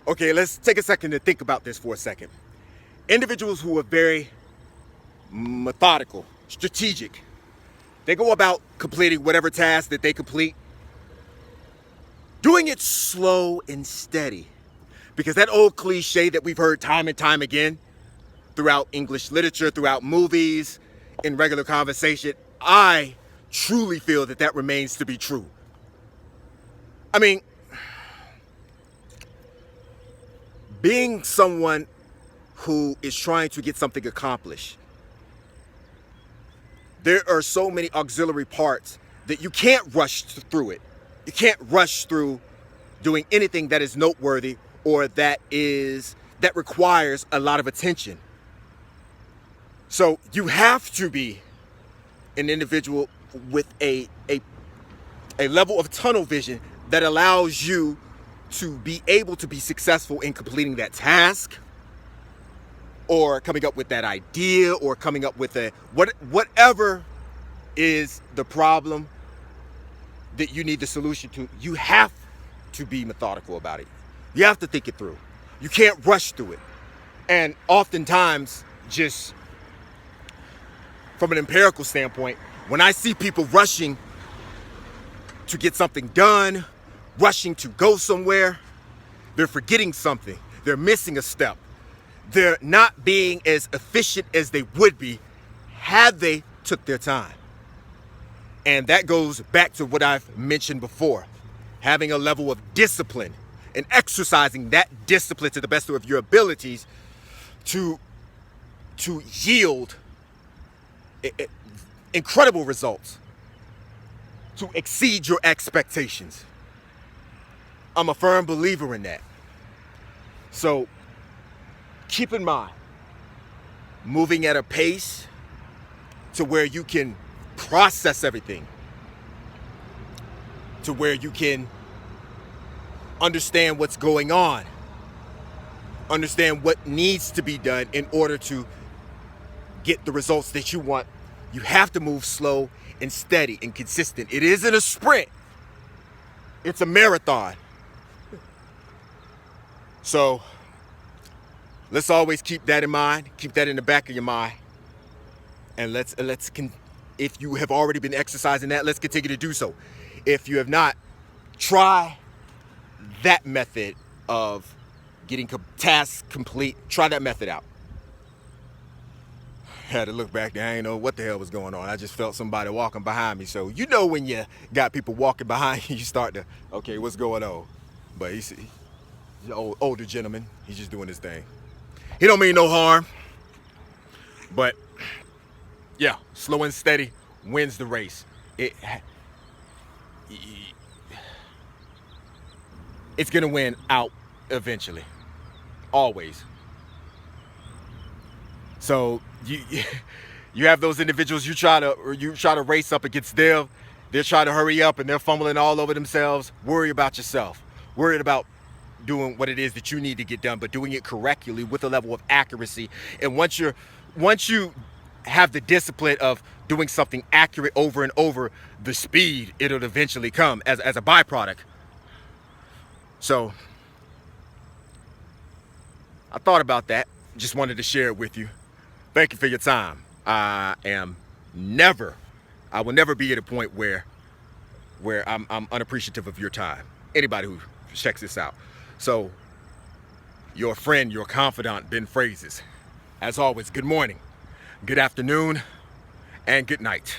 Okay, let's take a second to think about this for a second. Individuals who are very methodical, strategic, they go about completing whatever task that they complete, doing it slow and steady. Because that old cliche that we've heard time and time again throughout English literature, throughout movies, in regular conversation, I truly feel that that remains to be true. I mean, being someone who is trying to get something accomplished, there are so many auxiliary parts that you can't rush through it. You can't rush through doing anything that is noteworthy or that requires a lot of attention. So you have to be an individual with a level of tunnel vision that allows you to be able to be successful in completing that task, or coming up with that idea, or coming up with whatever is the problem that you need the solution to. You have to be methodical about it. You have to think it through. You can't rush through it. And oftentimes, just from an empirical standpoint, when I see people rushing to get something done, rushing to go somewhere, they're forgetting something. They're missing a step. They're not being as efficient as they would be had they took their time. And that goes back to what I've mentioned before, having a level of discipline and exercising that discipline to the best of your abilities to yield incredible results, to exceed your expectations. I'm a firm believer in that. So keep in mind, moving at a pace to where you can process everything, to where you can understand what's going on, understand what needs to be done in order to get the results that you want. You have to move slow and steady and consistent. It isn't a sprint, it's a marathon. So let's always keep that in mind, keep that in the back of your mind. And if you have already been exercising that, let's continue to do so. If you have not, try that method of getting tasks complete. Try that method out. Had to look back there, I didn't know what the hell was going on. I just felt somebody walking behind me. So you know when you got people walking behind you, you start to, okay, what's going on? But he's an older gentleman. He's just doing his thing. He don't mean no harm. But yeah, slow and steady wins the race. It's gonna win out eventually, always. So you have those individuals, you try to race up against them. They're trying to hurry up and they're fumbling all over themselves. Worry about yourself. Worried about doing what it is that you need to get done, but doing it correctly with a level of accuracy. And once you have the discipline of doing something accurate over and over, the speed, it'll eventually come as a byproduct. So I thought about that. Just wanted to share it with you. Thank you for your time. I will never be at a point where I'm unappreciative of your time. Anybody who checks this out. So, your friend, your confidant, Ben Phrases. As always, good morning, good afternoon, and good night.